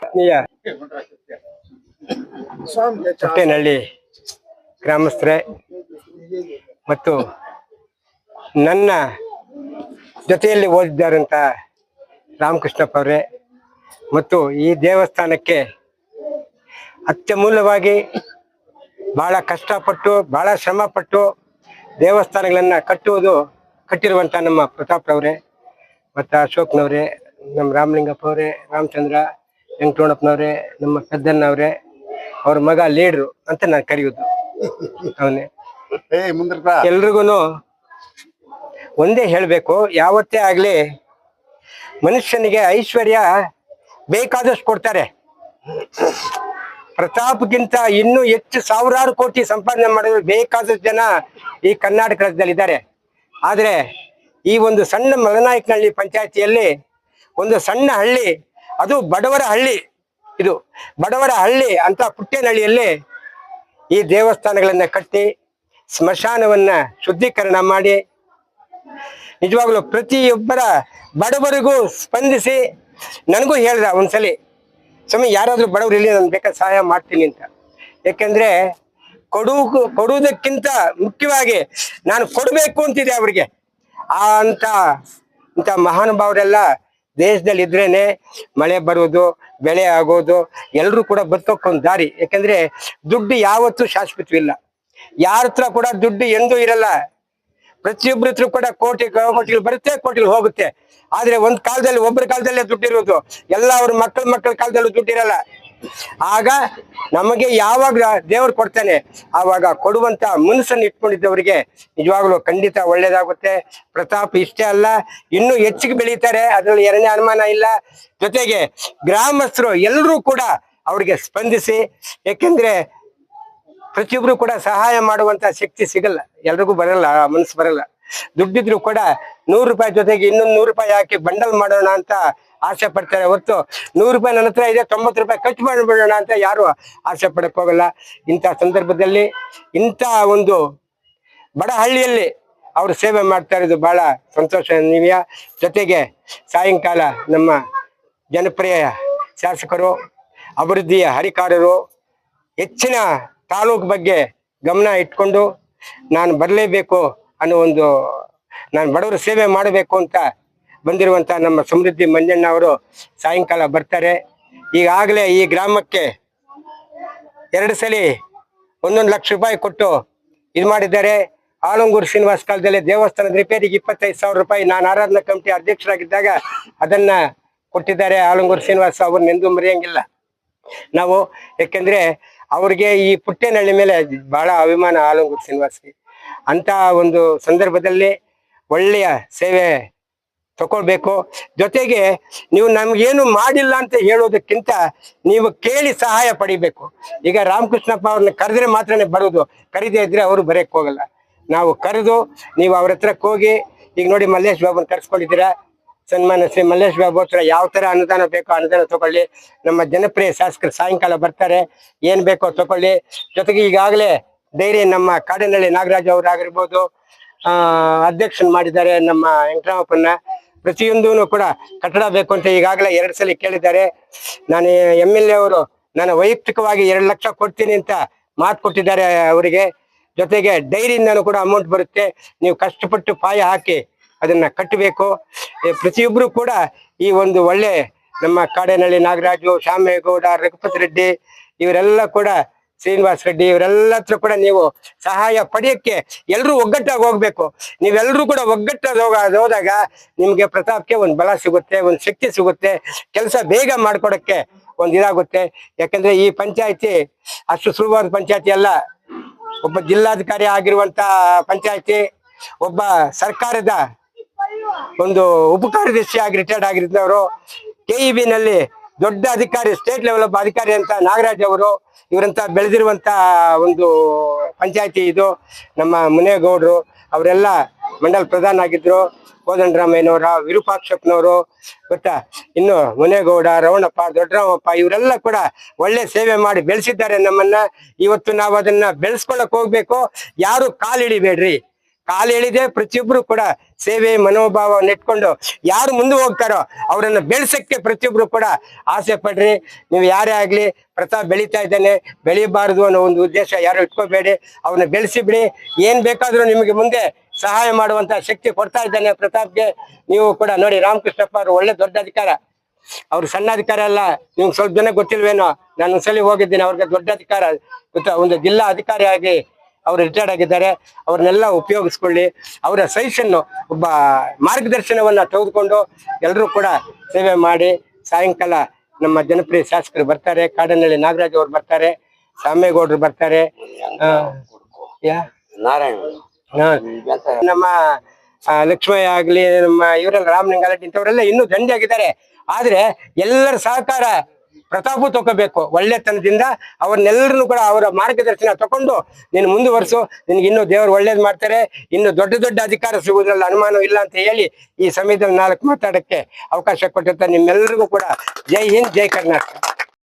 ಆತ್ಮೀಯ ಪುಟ್ಟೇನಹಳ್ಳಿ ಗ್ರಾಮಸ್ಥರೇ ಮತ್ತು ನನ್ನ ಜೊತೆಯಲ್ಲಿ ಓದಿದ್ದಾರಂತ ರಾಮಕೃಷ್ಣಪ್ಪ ಅವರೇ ಮತ್ತು ಈ ದೇವಸ್ಥಾನಕ್ಕೆ ಅತ್ಯಮೂಲ್ಯವಾಗಿ ಬಹಳ ಕಷ್ಟಪಟ್ಟು ಬಹಳ ಶ್ರಮಪಟ್ಟು ದೇವಸ್ಥಾನಗಳನ್ನು ಕಟ್ಟಿರುವಂಥ ನಮ್ಮ ಪ್ರತಾಪ್ರವರೇ ಮತ್ತು ಅಶೋಕ್ನವರೇ, ನಮ್ಮ ರಾಮಲಿಂಗಪ್ಪ ಅವರೇ, ರಾಮಚಂದ್ರ ವೆಂಕಟರಮಣಪ್ಪನವರೇ, ನಮ್ಮ ಪೆದ್ದಣ್ಣವರೇ, ಅವ್ರ ಮಗ ಲೀಡ್ರು ಅಂತ ನಾನು ಕರೆಯೋದು ಅವನೇ. ಎಲ್ರಿಗೂ ಒಂದೇ ಹೇಳಬೇಕು, ಯಾವತ್ತೇ ಆಗಲಿ ಮನುಷ್ಯನಿಗೆ ಐಶ್ವರ್ಯ ಬೇಕಾದಷ್ಟು ಕೊಡ್ತಾರೆ. ಪ್ರತಾಪ್ಗಿಂತ ಇನ್ನೂ ಹೆಚ್ಚು ಸಾವಿರಾರು ಕೋಟಿ ಸಂಪಾದನೆ ಮಾಡಿದ್ರು ಬೇಕಾದಷ್ಟು ಜನ ಈ ಕರ್ನಾಟಕ ರಾಜ್ಯದಲ್ಲಿ ಇದ್ದಾರೆ. ಆದರೆ ಈ ಒಂದು ಸಣ್ಣ ಮಲನಾಯಕನಹಳ್ಳಿ ಪಂಚಾಯತಿಯಲ್ಲಿ ಒಂದು ಸಣ್ಣ ಹಳ್ಳಿ, ಅದು ಬಡವರ ಹಳ್ಳಿ, ಇದು ಬಡವರ ಹಳ್ಳಿ ಅಂತ ಪುಟ್ಟೇನಹಳ್ಳಿಯಲ್ಲಿ ಈ ದೇವಸ್ಥಾನಗಳನ್ನ ಕಟ್ಟಿ ಸ್ಮಶಾನವನ್ನ ಶುದ್ಧೀಕರಣ ಮಾಡಿ ನಿಜವಾಗ್ಲೂ ಪ್ರತಿಯೊಬ್ಬರ ಬಡವರಿಗೂ ಸ್ಪಂದಿಸಿ ನನಗೂ ಹೇಳ್ದ ಒಂದ್ಸಲಿ, ಸ್ವಾಮಿ ಯಾರಾದ್ರೂ ಬಡವರು ಇಲ್ಲಿ ನಾನು ಬೇಕಾದ ಸಹಾಯ ಮಾಡ್ತೀನಿ ಅಂತ. ಯಾಕೆಂದ್ರೆ ಕೊಡುವುದಕ್ಕಿಂತ ಮುಖ್ಯವಾಗಿ ನಾನು ಕೊಡಬೇಕು ಅಂತಿದೆ ಅವ್ರಿಗೆ. ಇಂಥ ಮಹಾನುಭಾವರೆಲ್ಲ ದೇಶದಲ್ಲಿ ಇದ್ರೇನೆ ಮಳೆ ಬರೋದು, ಬೆಳೆ ಆಗೋದು, ಎಲ್ಲರೂ ಕೂಡ ಬದುಕೋಕ್ಕೊಂದು ದಾರಿ. ಯಾಕಂದ್ರೆ ದುಡ್ಡು ಯಾವತ್ತೂ ಶಾಶ್ವತವಿಲ್ಲ, ಯಾರ ಹತ್ರ ಕೂಡ ದುಡ್ಡು ಎಂದೂ ಇರಲ್ಲ. ಪ್ರತಿಯೊಬ್ಬರ ಹತ್ರ ಕೂಡ ಕೋಟಿಗಳು ಬರುತ್ತೆ, ಕೋಟಿಗಳು ಹೋಗುತ್ತೆ. ಆದ್ರೆ ಒಂದ್ ಕಾಲದಲ್ಲಿ ಒಬ್ಬರ ಕಾಲದಲ್ಲೇ ದುಡ್ಡಿರೋದು, ಎಲ್ಲ ಅವ್ರ ಮಕ್ಕಳ ಕಾಲದಲ್ಲೂ ದುಡ್ಡಿರಲ್ಲ. ಆಗ ನಮಗೆ ಯಾವಾಗ ದೇವರು ಕೊಡ್ತಾನೆ ಆವಾಗ ಕೊಡುವಂತ ಮನಸ್ಸನ್ನು ಇಟ್ಕೊಂಡಿದ್ದವರಿಗೆ ನಿಜವಾಗ್ಲೂ ಖಂಡಿತ ಒಳ್ಳೇದಾಗುತ್ತೆ. ಪ್ರತಾಪ್ ಇಷ್ಟೇ ಅಲ್ಲ, ಇನ್ನೂ ಹೆಚ್ಚಿಗೆ ಬೆಳೀತಾರೆ, ಅದ್ರಲ್ಲಿ ಎರಡನೇ ಅನುಮಾನ ಇಲ್ಲ. ಜೊತೆಗೆ ಗ್ರಾಮಸ್ಥರು ಎಲ್ಲರೂ ಕೂಡ ಅವ್ರಿಗೆ ಸ್ಪಂದಿಸಿ, ಯಾಕೆಂದ್ರೆ ಪ್ರತಿಯೊಬ್ರು ಕೂಡ ಸಹಾಯ ಮಾಡುವಂತ ಶಕ್ತಿ ಸಿಗಲ್ಲ, ಎಲ್ರಿಗೂ ಬರಲ್ಲ, ಮನಸ್ಸು ಬರಲ್ಲ. ದುಡ್ಡಿದ್ರು ಕೂಡ 100 ರೂಪಾಯಿ ಜೊತೆಗೆ ಇನ್ನೊಂದು 100 ರೂಪಾಯಿ ಹಾಕಿ ಬಂಡಲ್ ಮಾಡೋಣ ಅಂತ ಆಸೆ ಪಡ್ತಾರೆ ಹೊರತು 100 ರೂಪಾಯಿ ನನ್ನ ಹತ್ರ ಇದೆ 90 ರೂಪಾಯಿ ಖರ್ಚು ಮಾಡಿಬಿಡೋಣ ಅಂತ ಯಾರು ಆಸೆ ಪಡಕ್ ಹೋಗಲ್ಲ. ಇಂಥ ಸಂದರ್ಭದಲ್ಲಿ ಇಂಥ ಒಂದು ಬಡ ಹಳ್ಳಿಯಲ್ಲಿ ಅವರು ಸೇವೆ ಮಾಡ್ತಾ ಇರೋದು ಬಹಳ ಸಂತೋಷನೀಯ. ಜೊತೆಗೆ ಸಾಯಂಕಾಲ ನಮ್ಮ ಜನಪ್ರಿಯ ಶಾಸಕರು, ಅಭಿವೃದ್ಧಿಯ ಹರಿಕಾರರು ಹೆಚ್ಚಿನ ತಾಲೂಕು ಬಗ್ಗೆ ಗಮನ ಇಟ್ಕೊಂಡು ನಾನು ಬರಲೇಬೇಕು ಅನ್ನೋ ಒಂದು, ನಾನು ಬಡವರ ಸೇವೆ ಮಾಡಬೇಕು ಅಂತ ಬಂದಿರುವಂತ ನಮ್ಮ ಸಮೃದ್ಧಿ ಮಂಜಣ್ಣ ಅವರು ಸಾಯಂಕಾಲ ಬರ್ತಾರೆ. ಈಗಾಗಲೇ ಈ ಗ್ರಾಮಕ್ಕೆ 2 ಸಲ 1 ಲಕ್ಷ ರೂಪಾಯಿ ಕೊಟ್ಟು ಇದು ಮಾಡಿದ್ದಾರೆ. ಆಲಂಗೂರು ಶ್ರೀನಿವಾಸ ಕಾಲದಲ್ಲಿ ದೇವಸ್ಥಾನದ ರಿಪೇರಿಗೆ 25,000 ರೂಪಾಯಿ ನಾನು ಆರಾಧನಾ ಕಮಿಟಿ ಅಧ್ಯಕ್ಷರಾಗಿದ್ದಾಗ ಅದನ್ನ ಕೊಟ್ಟಿದ್ದಾರೆ. ಆಲಂಗೂರು ಶ್ರೀನಿವಾಸ ಅವ್ರನ್ನ ಎಂದೂ ಮರೆಯಂಗಿಲ್ಲ ನಾವು. ಯಾಕೆಂದ್ರೆ ಅವ್ರಿಗೆ ಈ ಪುಟ್ಟೇನಹಳ್ಳಿ ಮೇಲೆ ಬಹಳ ಅಭಿಮಾನ ಆಲಂಗೂರು ಶ್ರೀನಿವಾಸ್ಗೆ. ಅಂತ ಒಂದು ಸಂದರ್ಭದಲ್ಲಿ ಒಳ್ಳೆಯ ಸೇವೆ ತಗೊಳ್ಬೇಕು. ಜೊತೆಗೆ ನೀವು ನಮ್ಗೇನು ಮಾಡಿಲ್ಲ ಅಂತ ಹೇಳೋದಕ್ಕಿಂತ ನೀವು ಕೇಳಿ ಸಹಾಯ ಪಡಿಬೇಕು. ಈಗ ರಾಮಕೃಷ್ಣಪ್ಪ ಅವ್ರನ್ನ ಕರೆದ್ರೆ ಮಾತ್ರನೇ ಬರೋದು, ಕರೀದೇ ಇದ್ರೆ ಅವರು ಬರೆಯಕ್ಕೆ ಹೋಗಲ್ಲ. ನಾವು ಕರೆದು ನೀವು ಅವ್ರ ಹತ್ರಕ್ಕೆ ಹೋಗಿ, ಈಗ ನೋಡಿ ಮಲ್ಲೇಶ್ ಬಾಬುನ ಕರ್ಸ್ಕೊಂಡಿದ್ದೀರಾ, ಸನ್ಮಾನ ಶ್ರೀ ಮಲ್ಲೇಶ್ ಬಾಬು ಹತ್ರ ಯಾವ ತರ ಅನುದಾನ ಬೇಕೋ ಅನುದಾನ ತಗೊಳ್ಳಿ. ನಮ್ಮ ಜನಪ್ರಿಯ ಶಾಸಕರು ಸಾಯಂಕಾಲ ಬರ್ತಾರೆ, ಏನ್ ಬೇಕೋ ತಗೊಳ್ಳಿ. ಜೊತೆಗೆ ಈಗಾಗಲೇ ಡೈರಿ ನಮ್ಮ ಕಾಡೇನಹಳ್ಳಿ ನಾಗರಾಜ್ ಅವರಾಗಿರ್ಬೋದು ಅಧ್ಯಕ್ಷನ್ ಮಾಡಿದ್ದಾರೆ, ನಮ್ಮ ವೆಂಕಟರಾಮಪ್ಪನ. ಪ್ರತಿಯೊಂದೂ ಕೂಡ ಕಟ್ಟಡ ಬೇಕು ಅಂತ ಈಗಾಗಲೇ 2 ಸಲ ಕೇಳಿದ್ದಾರೆ. ನಾನು MLA ಅವರು ನಾನು ವೈಯಕ್ತಿಕವಾಗಿ 2 ಲಕ್ಷ ಕೊಡ್ತೀನಿ ಅಂತ ಮಾತು ಕೊಟ್ಟಿದ್ದಾರೆ ಅವರಿಗೆ. ಜೊತೆಗೆ ಡೈರಿಯಿಂದನೂ ಕೂಡ ಅಮೌಂಟ್ ಬರುತ್ತೆ, ನೀವು ಕಷ್ಟಪಟ್ಟು ಪಾಯ ಹಾಕಿ ಅದನ್ನ ಕಟ್ಟಬೇಕು. ಪ್ರತಿಯೊಬ್ರು ಕೂಡ ಈ ಒಂದು ಒಳ್ಳೆ ನಮ್ಮ ಕಾಡೇನಹಳ್ಳಿ ನಾಗರಾಜು, ಶ್ಯಾಮೇಗೌಡ, ರಘುಪತಿ ರೆಡ್ಡಿ, ಇವರೆಲ್ಲ ಕೂಡ ಶ್ರೀನಿವಾಸ್ ರೆಡ್ಡಿ, ಇವರೆಲ್ಲ ಹತ್ರ ಕೂಡ ನೀವು ಸಹಾಯ ಪಡೆಯಕ್ಕೆ ಎಲ್ಲರೂ ಒಗ್ಗಟ್ಟಾಗಿ ಹೋಗ್ಬೇಕು. ನೀವೆಲ್ಲರೂ ಕೂಡ ಒಗ್ಗಟ್ಟಾಗಿ ಹೋದಾಗ ನಿಮ್ಗೆ ಪ್ರತಾಪ್ಗೆ ಒಂದು ಬಲ ಸಿಗುತ್ತೆ, ಒಂದು ಶಕ್ತಿ ಸಿಗುತ್ತೆ, ಕೆಲಸ ಬೇಗ ಮಾಡ್ಕೊಡಕ್ಕೆ ಒಂದು ಇದಾಗುತ್ತೆ. ಯಾಕಂದ್ರೆ ಈ ಪಂಚಾಯತಿ ಅಷ್ಟು ಸುಲಭವಾದ ಪಂಚಾಯತಿ ಅಲ್ಲ. ಒಬ್ಬ ಜಿಲ್ಲಾಧಿಕಾರಿ ಆಗಿರುವಂತ ಪಂಚಾಯತಿ, ಒಬ್ಬ ಸರ್ಕಾರದ ಒಂದು ಉಪಕಾರ್ಯದರ್ಶಿ ಆಗಿ ರಿಟೈರ್ಡ್ ಆಗಿದ್ದವರು, KEB ನಲ್ಲಿ ದೊಡ್ಡ ಅಧಿಕಾರಿ, ಸ್ಟೇಟ್ ಲೆವೆಲ್ ಒಬ್ಬ ಅಧಿಕಾರಿ ಅಂತ ನಾಗರಾಜ್ ಅವರು, ಇವರಂತ ಬೆಳೆದಿರುವಂತ ಒಂದು ಪಂಚಾಯತಿ ಇದು. ನಮ್ಮ ಮುನೇಗೌಡರು ಅವರೆಲ್ಲ ಮಂಡಲ್ ಪ್ರಧಾನ ಆಗಿದ್ರು, ಕೋದಂಡರಾಮಯ್ಯನವರ, ವಿರೂಪಾಕ್ಷಪ್ಪನವರು ಗೊತ್ತಾ, ಇನ್ನು ಮುನೇಗೌಡ, ರವಣಪ್ಪ, ದೊಡ್ಡರಾಮಪ್ಪ, ಇವರೆಲ್ಲ ಕೂಡ ಒಳ್ಳೆ ಸೇವೆ ಮಾಡಿ ಬೆಳೆಸಿದ್ದಾರೆ ನಮ್ಮನ್ನ. ಇವತ್ತು ನಾವು ಅದನ್ನ ಬೆಳೆಸ್ಕೊಳಕ್ ಹೋಗ್ಬೇಕು. ಯಾರು ಕಾಲಿಡಿಬೇಡ್ರಿ, ಕಾಲು ಎಳಿದೆ ಪ್ರತಿಯೊಬ್ರು ಕೂಡ ಸೇವೆ ಮನೋಭಾವವನ್ನು ಇಟ್ಕೊಂಡು ಯಾರು ಮುಂದೆ ಹೋಗ್ತಾರೋ ಅವರನ್ನು ಬೆಳೆಸಕ್ಕೆ ಪ್ರತಿಯೊಬ್ರು ಕೂಡ ಆಸೆ ಪಡ್ರಿ. ನೀವು ಯಾರೇ ಆಗ್ಲಿ ಪ್ರತಾಪ್ ಬೆಳೀತಾ ಇದ್ದಾನೆ, ಬೆಳೀಬಾರದು ಅನ್ನೋ ಒಂದು ಉದ್ದೇಶ ಯಾರು ಇಟ್ಕೋಬೇಡಿ, ಅವನ್ನ ಬೆಳೆಸಿ ಬಿಡಿ. ಏನ್ ಬೇಕಾದ್ರೂ ನಿಮಗೆ ಮುಂದೆ ಸಹಾಯ ಮಾಡುವಂತ ಶಕ್ತಿ ಕೊಡ್ತಾ ಇದ್ದಾನೆ ಪ್ರತಾಪ್ಗೆ. ನೀವು ಕೂಡ ನೋಡಿ, ರಾಮಕೃಷ್ಣಪ್ಪ ಅವರು ಒಳ್ಳೆ ದೊಡ್ಡ ಅಧಿಕಾರ, ಅವ್ರು ಸಣ್ಣ ಅಧಿಕಾರ ಅಲ್ಲ. ನಿಮ್ಗೆ ಸ್ವಲ್ಪ ಜನ ಗೊತ್ತಿಲ್ವೇನೋ, ನಾನು ಒಂದ್ಸಲಿ ಹೋಗಿದ್ದೀನಿ, ಅವ್ರಿಗೆ ದೊಡ್ಡ ಅಧಿಕಾರ ಗೊತ್ತಾ, ಒಂದು ಜಿಲ್ಲಾ ಅಧಿಕಾರಿಯಾಗಿ ಅವ್ರು ರಿಟೈರ್ಡ್ ಆಗಿದ್ದಾರೆ. ಅವ್ರನ್ನೆಲ್ಲ ಉಪಯೋಗಿಸ್ಕೊಳ್ಳಿ. ಅವರ ಸಜೆಷನ್ನು, ಒಬ್ಬ ಮಾರ್ಗದರ್ಶನವನ್ನ ತೆಗೆದುಕೊಂಡು ಎಲ್ಲರೂ ಕೂಡ ಸೇವೆ ಮಾಡಿ. ಸಾಯಂಕಾಲ ನಮ್ಮ ಜನಪ್ರಿಯ ಶಾಸಕರು ಬರ್ತಾರೆ, ಕಾಡನಹಳ್ಳಿ ನಾಗರಾಜ್ ಅವ್ರು ಬರ್ತಾರೆ, ಸಾಮೇಗೌಡರು ಬರ್ತಾರೆ, ನಾರಾಯಣ ನಮ್ಮ ಲಕ್ಷ್ಮಯ್ಯ ಆಗ್ಲಿ, ನಮ್ಮ ಇವರೆಲ್ಲ ರಾಮಲಿಂಗಾರೆಡ್ಡಿ ಇಂಥವರೆಲ್ಲ ಇನ್ನೂ ದಂಡಿಯಾಗಿದ್ದಾರೆ. ಆದ್ರೆ ಎಲ್ಲರ ಸಹಕಾರ ಪ್ರತಾಪು ತಗೋಬೇಕು ಒಳ್ಳೆತನದಿಂದ. ಅವ್ರನ್ನೆಲ್ಲರನ್ನು ಕೂಡ ಅವರ ಮಾರ್ಗದರ್ಶನ ತಕೊಂಡು ನೀನು ಮುಂದುವರ್ಸು, ನಿನ್ಗೆ ಇನ್ನೂ ದೇವರು ಒಳ್ಳೇದ್ ಮಾಡ್ತಾರೆ, ಇನ್ನು ದೊಡ್ಡ ದೊಡ್ಡ ಅಧಿಕಾರ ಸಿಗುವುದ್ರಲ್ಲಿ ಅನುಮಾನ ಇಲ್ಲ ಅಂತ ಹೇಳಿ ಈ ಸಮಯದಲ್ಲಿ 4 ಮಾತಾಡಕ್ಕೆ ಅವಕಾಶ ಕೊಟ್ಟಿರ್ತಾರೆ. ನಿಮ್ಮೆಲ್ಲರಿಗೂ ಕೂಡ ಜೈ ಹಿಂದ್, ಜೈ ಕರ್ನಾಟಕ.